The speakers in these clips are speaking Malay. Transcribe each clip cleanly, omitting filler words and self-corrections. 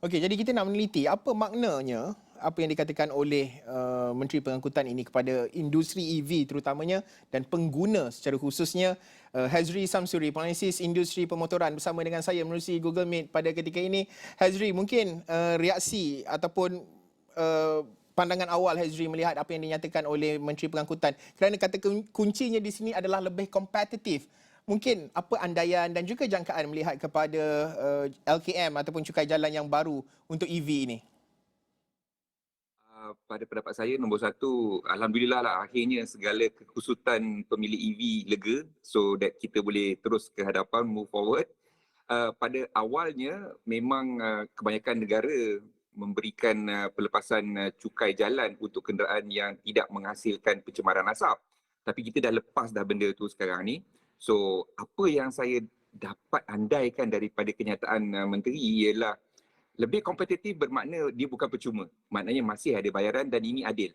Okey, jadi kita nak meneliti apa maknanya apa yang dikatakan oleh Menteri Pengangkutan ini kepada industri EV terutamanya dan pengguna secara khususnya. Hazri Samsuri, Penganalisis Industri Pemotoran bersama dengan saya menerusi Google Meet pada ketika ini. Hazri, mungkin reaksi ataupun pandangan awal Hazri melihat apa yang dinyatakan oleh Menteri Pengangkutan, kerana kata kuncinya di sini adalah lebih kompetitif. Mungkin apa andaian dan juga jangkaan melihat kepada LKM ataupun cukai jalan yang baru untuk EV ini? Pada pendapat saya, nombor satu, Alhamdulillah lah akhirnya segala kekusutan pemilik EV lega, so that kita boleh terus ke hadapan, move forward. Pada awalnya memang kebanyakan negara memberikan pelepasan cukai jalan untuk kenderaan yang tidak menghasilkan pencemaran asap. Tapi kita dah lepas dah benda tu sekarang ni. So apa yang saya dapat andaikan daripada kenyataan menteri ialah lebih kompetitif bermakna dia bukan percuma. Maknanya masih ada bayaran dan ini adil.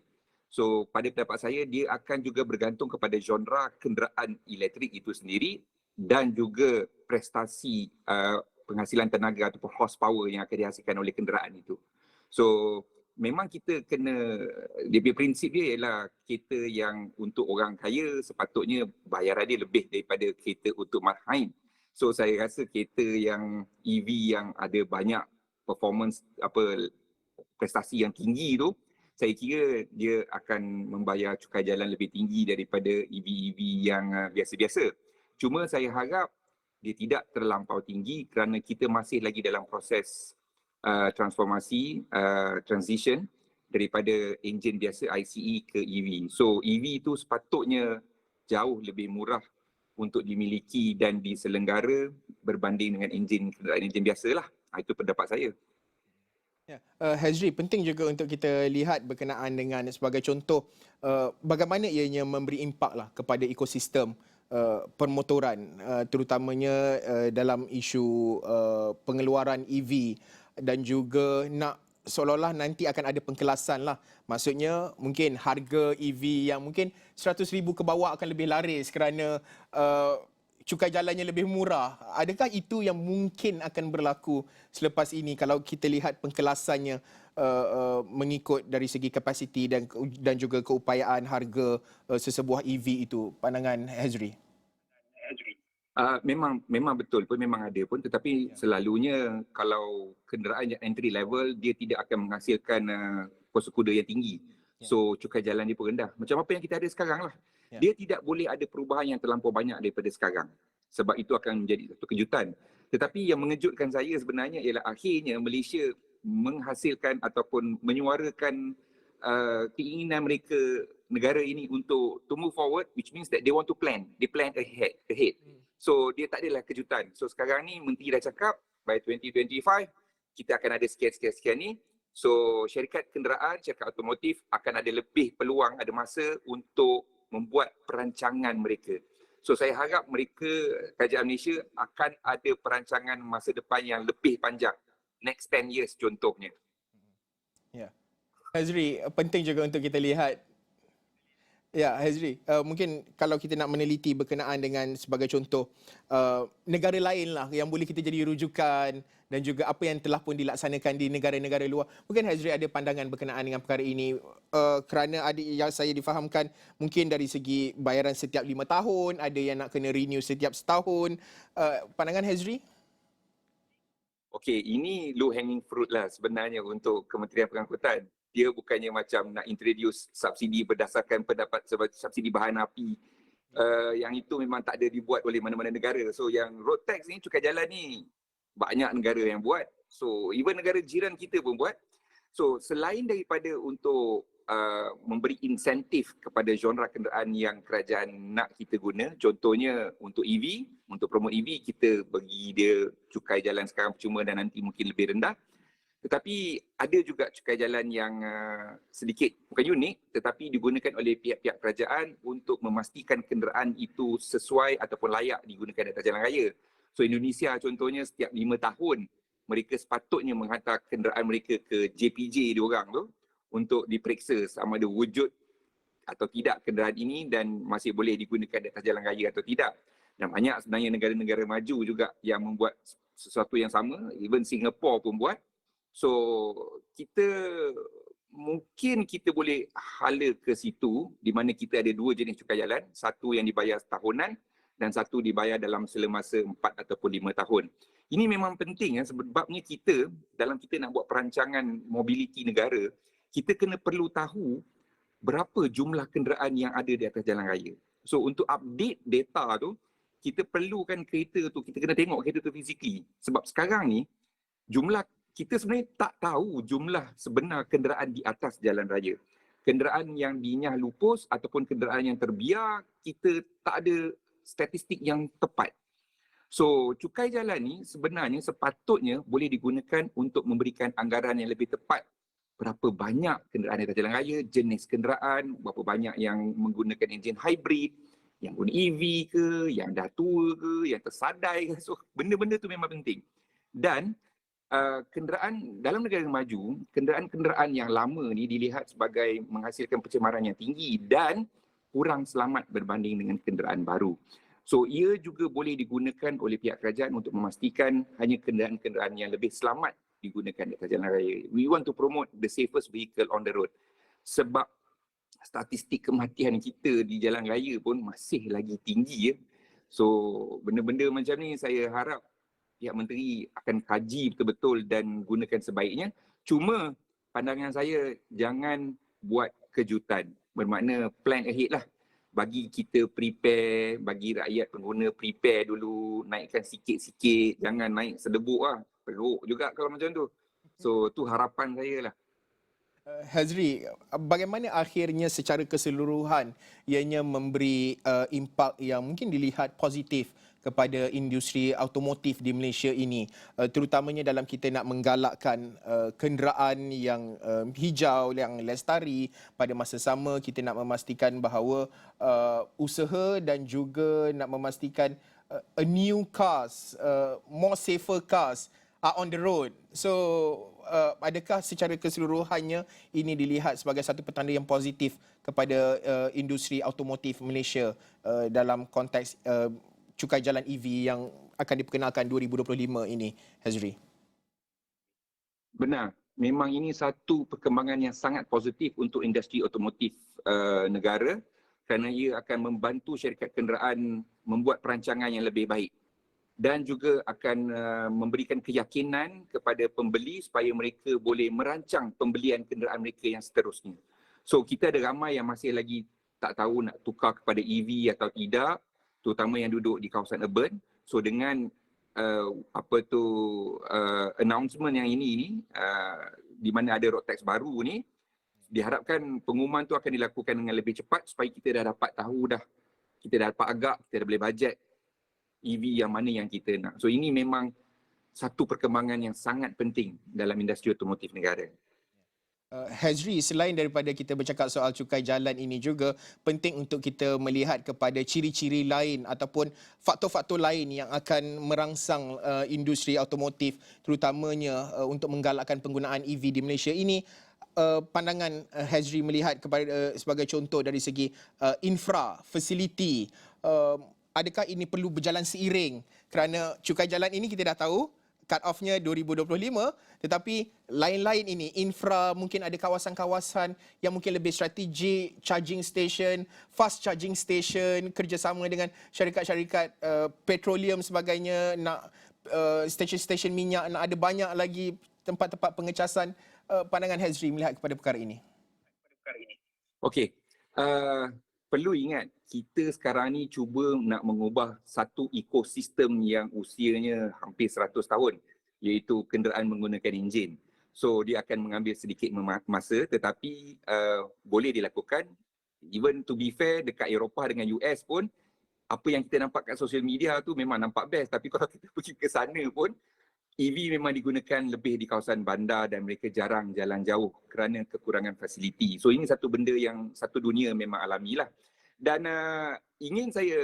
So pada pendapat saya dia akan juga bergantung kepada genre kenderaan elektrik itu sendiri dan juga prestasi penghasilan tenaga ataupun horsepower yang akan dihasilkan oleh kenderaan itu. So memang kita kena, dia punya prinsip dia ialah kereta yang untuk orang kaya sepatutnya bayaran dia lebih daripada kereta untuk marhain. So saya rasa kereta yang EV yang ada banyak performance prestasi yang tinggi tu, saya kira dia akan membayar cukai jalan lebih tinggi daripada EV-EV yang biasa-biasa. Cuma saya harap dia tidak terlampau tinggi kerana kita masih lagi dalam proses transformasi, transition daripada enjin biasa ICE ke EV. So EV tu sepatutnya jauh lebih murah untuk dimiliki dan diselenggara berbanding dengan enjin biasa lah. Itu pendapat saya. Ya. Hazri, penting juga untuk kita lihat berkenaan dengan sebagai contoh bagaimana ianya memberi impak lah kepada ekosistem permotoran, terutamanya dalam isu pengeluaran EV dan juga nak seolah-olah nanti akan ada pengkelasan lah. Maksudnya mungkin harga EV yang mungkin 100,000 ke bawah akan lebih laris kerana cukai jalannya lebih murah. Adakah itu yang mungkin akan berlaku selepas ini kalau kita lihat pengkelasannya mengikut dari segi kapasiti dan juga keupayaan harga sesebuah EV itu? Pandangan Hazri. Memang betul pun, memang ada pun, tetapi selalunya kalau kenderaan yang entry level dia tidak akan menghasilkan kuasa kuda yang tinggi. So cukai jalan dia pun rendah. Macam apa yang kita ada sekarang lah. Dia tidak boleh ada perubahan yang terlampau banyak daripada sekarang. Sebab itu akan menjadi satu kejutan. Tetapi yang mengejutkan saya sebenarnya ialah akhirnya Malaysia menghasilkan ataupun menyuarakan keinginan mereka, negara ini untuk to move forward, which means that they want to plan. They plan ahead. So dia tak adalah kejutan. So sekarang ni menteri dah cakap by 2025 kita akan ada sekian ni. So syarikat kenderaan, syarikat otomotif akan ada lebih peluang, ada masa untuk membuat perancangan mereka. So saya harap mereka, kerajaan Malaysia akan ada perancangan masa depan yang lebih panjang. Next 10 years contohnya. Ya. Hazri, penting juga untuk kita lihat. Ya, Hazri, mungkin kalau kita nak meneliti berkenaan dengan sebagai contoh negara lain lah yang boleh kita jadi rujukan dan juga apa yang telah pun dilaksanakan di negara-negara luar. Mungkin Hazri ada pandangan berkenaan dengan perkara ini kerana ada yang saya difahamkan mungkin dari segi bayaran setiap 5 tahun, ada yang nak kena renew setiap setahun. Pandangan Hazri? Okey, ini low hanging fruit lah sebenarnya untuk Kementerian Pengangkutan. Dia bukannya macam nak introduce subsidi berdasarkan pendapat subsidi bahan api. Yang itu memang tak ada dibuat oleh mana-mana negara. So yang road tax ni, cukai jalan ni, banyak negara yang buat. So even negara jiran kita pun buat. So selain daripada untuk memberi insentif kepada genre kenderaan yang kerajaan nak kita guna, contohnya untuk EV, untuk promote EV, kita bagi dia cukai jalan sekarang percuma dan nanti mungkin lebih rendah. Tetapi ada juga cukai jalan yang sedikit, bukan unik, tetapi digunakan oleh pihak-pihak kerajaan untuk memastikan kenderaan itu sesuai ataupun layak digunakan di atas jalan raya. So Indonesia contohnya setiap 5 tahun mereka sepatutnya menghantar kenderaan mereka ke JPJ diorang tu untuk diperiksa sama ada wujud atau tidak kenderaan ini dan masih boleh digunakan di atas jalan raya atau tidak. Dan banyak sebenarnya negara-negara maju juga yang membuat sesuatu yang sama, even Singapore pun buat. So kita mungkin kita boleh hala ke situ di mana kita ada dua jenis cukai jalan, satu yang dibayar tahunan dan satu dibayar dalam semasa 4 ataupun 5 tahun. Ini memang penting sebabnya kita dalam kita nak buat perancangan mobiliti negara, kita kena perlu tahu berapa jumlah kenderaan yang ada di atas jalan raya. So untuk update data tu, kita perlukan kereta tu, kita kena tengok kereta tu fizikali. Sebab sekarang ni jumlah kita sebenarnya tak tahu jumlah sebenar kenderaan di atas jalan raya. Kenderaan yang dinyah lupus ataupun kenderaan yang terbiar, kita tak ada statistik yang tepat. So, cukai jalan ni sebenarnya sepatutnya boleh digunakan untuk memberikan anggaran yang lebih tepat. Berapa banyak kenderaan di atas jalan raya, jenis kenderaan, berapa banyak yang menggunakan enjin hybrid, yang guna EV ke, yang dah tua ke, yang tersadai ke. So, benda-benda tu memang penting. Dan kenderaan dalam negara maju, kenderaan-kenderaan yang lama ni dilihat sebagai menghasilkan pencemaran yang tinggi dan kurang selamat berbanding dengan kenderaan baru. So ia juga boleh digunakan oleh pihak kerajaan untuk memastikan hanya kenderaan-kenderaan yang lebih selamat digunakan di atas jalan raya. We want to promote the safest vehicle on the road. Sebab statistik kematian kita di jalan raya pun masih lagi tinggi. So benda-benda macam ni saya harap pihak menteri akan kaji betul-betul dan gunakan sebaiknya. Cuma pandangan saya jangan buat kejutan. Bermakna plan ahead lah. Bagi kita prepare, bagi rakyat pengguna prepare dulu, naikkan sikit-sikit. Jangan naik sedebuk lah. Teruk juga kalau macam tu. So tu harapan saya lah. Hazri, bagaimana akhirnya secara keseluruhan ianya memberi impak yang mungkin dilihat positif kepada industri automotif di Malaysia ini, terutamanya dalam kita nak menggalakkan kenderaan yang hijau, yang lestari. Pada masa sama kita nak memastikan bahawa usaha dan juga nak memastikan a new cars, more safer cars are on the road. So adakah secara keseluruhannya ini dilihat sebagai satu petanda yang positif kepada industri automotif Malaysia dalam konteks cukai jalan EV yang akan diperkenalkan 2025 ini, Hazri? Benar. Memang ini satu perkembangan yang sangat positif untuk industri automotif negara kerana ia akan membantu syarikat kenderaan membuat perancangan yang lebih baik dan juga akan memberikan keyakinan kepada pembeli supaya mereka boleh merancang pembelian kenderaan mereka yang seterusnya. So kita ada ramai yang masih lagi tak tahu nak tukar kepada EV atau tidak, terutama yang duduk di kawasan urban. So dengan announcement yang ini di mana ada road tax baru ni, diharapkan pengumuman tu akan dilakukan dengan lebih cepat supaya kita dah dapat tahu dah, kita dah dapat agak, kita dah boleh bajet EV yang mana yang kita nak. So ini memang satu perkembangan yang sangat penting dalam industri otomotif negara. Hazri, selain daripada kita bercakap soal cukai jalan ini juga penting untuk kita melihat kepada ciri-ciri lain ataupun faktor-faktor lain yang akan merangsang industri automotif terutamanya untuk menggalakkan penggunaan EV di Malaysia ini. Pandangan Hazri melihat kepada sebagai contoh dari segi infra, fasiliti, adakah ini perlu berjalan seiring kerana cukai jalan ini kita dah tahu cut off-nya 2025, tetapi lain-lain ini infra, mungkin ada kawasan-kawasan yang mungkin lebih strategik, charging station, fast charging station, kerjasama dengan syarikat-syarikat petroleum sebagainya, nak stesen-stesen minyak, nak ada banyak lagi tempat-tempat pengecasan. Pandangan Hazri melihat kepada perkara ini. Okey. Perlu ingat, kita sekarang ni cuba nak mengubah satu ekosistem yang usianya hampir 100 tahun, iaitu kenderaan menggunakan enjin. So dia akan mengambil sedikit masa, tetapi boleh dilakukan. Even to be fair, dekat Eropah dengan US pun, apa yang kita nampak kat social media tu memang nampak best. Tapi kalau kita pergi ke sana pun, EV memang digunakan lebih di kawasan bandar dan mereka jarang jalan jauh kerana kekurangan fasiliti. So ini satu benda yang satu dunia memang alamilah. Dan ingin saya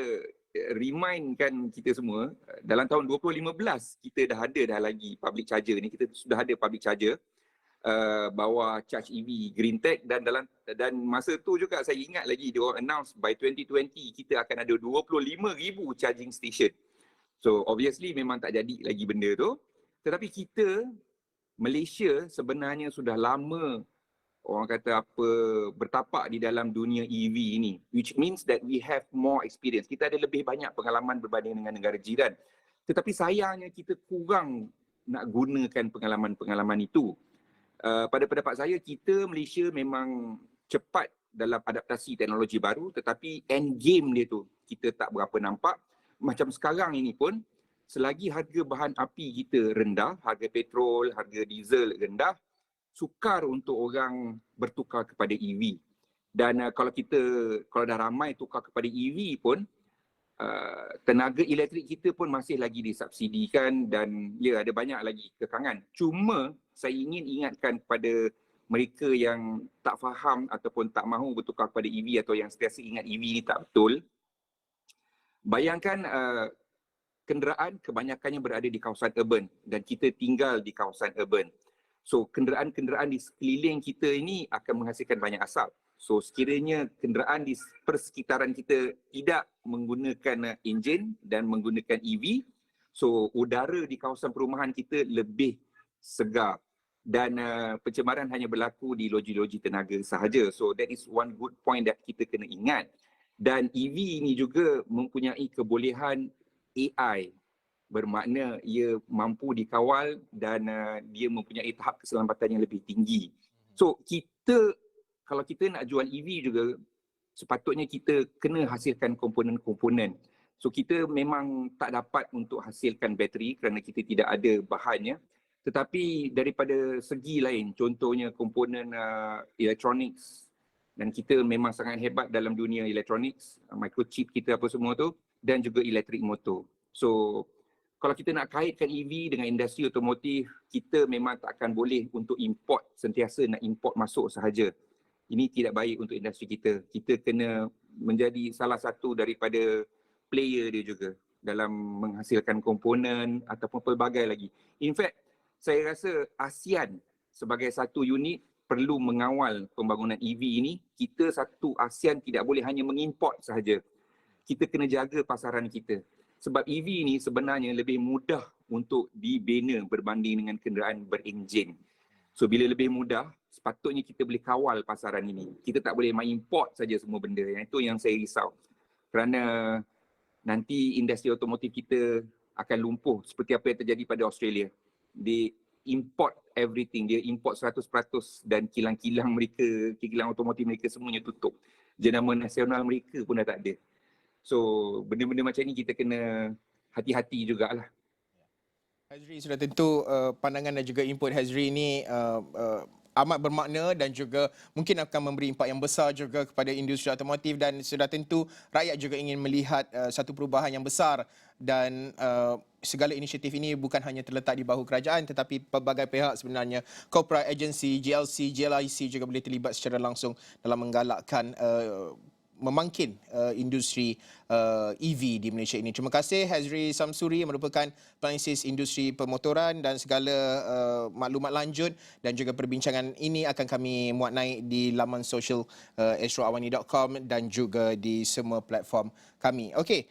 remindkan kita semua, dalam tahun 2015 kita dah ada dah lagi public charger ni, kita sudah ada public charger bawah Charge EV Green Tech, dan masa tu juga saya ingat lagi dia orang announce by 2020 kita akan ada 25,000 charging station. So obviously memang tak jadi lagi benda tu. Tetapi kita Malaysia sebenarnya sudah lama orang kata apa bertapak di dalam dunia EV ini, which means that we have more experience. Kita ada lebih banyak pengalaman berbanding dengan negara jiran. Tetapi sayangnya kita kurang nak gunakan pengalaman-pengalaman itu. Pada pendapat saya, kita Malaysia memang cepat dalam adaptasi teknologi baru, tetapi end game dia tu kita tak berapa nampak. Macam sekarang ini pun, selagi harga bahan api kita rendah, harga petrol, harga diesel rendah, sukar untuk orang bertukar kepada EV. Dan kalau dah ramai tukar kepada EV pun, tenaga elektrik kita pun masih lagi disubsidikan dan ya ada banyak lagi kekangan. Cuma saya ingin ingatkan kepada mereka yang tak faham ataupun tak mahu bertukar kepada EV atau yang sentiasa ingat EV ni tak betul. Bayangkan kenderaan kebanyakannya berada di kawasan urban dan kita tinggal di kawasan urban. So kenderaan-kenderaan di sekeliling kita ini akan menghasilkan banyak asap. So sekiranya kenderaan di persekitaran kita tidak menggunakan enjin dan menggunakan EV, so udara di kawasan perumahan kita lebih segar dan pencemaran hanya berlaku di loji-loji tenaga sahaja. So that is one good point that kita kena ingat. Dan EV ini juga mempunyai kebolehan AI, bermakna ia mampu dikawal dan dia mempunyai tahap keselamatan yang lebih tinggi. So kalau kita nak jual EV juga, sepatutnya kita kena hasilkan komponen-komponen. So kita memang tak dapat untuk hasilkan bateri kerana kita tidak ada bahannya. Tetapi daripada segi lain, contohnya komponen electronics, dan kita memang sangat hebat dalam dunia electronics, microchip kita apa semua tu, dan juga elektrik motor. So kalau kita nak kaitkan EV dengan industri otomotif, kita memang tak akan boleh untuk import, sentiasa nak import masuk sahaja. Ini tidak baik untuk industri kita. Kita kena menjadi salah satu daripada player dia juga dalam menghasilkan komponen ataupun pelbagai lagi. In fact, saya rasa ASEAN sebagai satu unit perlu mengawal pembangunan EV ini. Kita satu ASEAN tidak boleh hanya mengimport sahaja. Kita kena jaga pasaran kita. Sebab EV ni sebenarnya lebih mudah untuk dibina berbanding dengan kenderaan berenjin. So bila lebih mudah, sepatutnya kita boleh kawal pasaran ini. Kita tak boleh main import saja semua benda. Yang itu yang saya risau. Kerana nanti industri otomotif kita akan lumpuh seperti apa yang terjadi pada Australia. Dia import everything. Dia import 100% dan kilang-kilang mereka, kilang otomotif mereka semuanya tutup. Jenama nasional mereka pun dah tak ada. So benda-benda macam ni kita kena hati-hati jugalah. Hazri, sudah tentu pandangan dan juga input Hazri ini amat bermakna dan juga mungkin akan memberi impak yang besar juga kepada industri otomotif, dan sudah tentu rakyat juga ingin melihat satu perubahan yang besar, dan segala inisiatif ini bukan hanya terletak di bahu kerajaan tetapi pelbagai pihak sebenarnya, corporate agency, GLC, GLIC juga boleh terlibat secara langsung dalam menggalakkan memangkin industri EV di Malaysia ini. Terima kasih Hazri Samsuri yang merupakan penganalisis industri pemotoran, dan segala maklumat lanjut dan juga perbincangan ini akan kami muat naik di laman sosial astroawani.com dan juga di semua platform kami. Okey.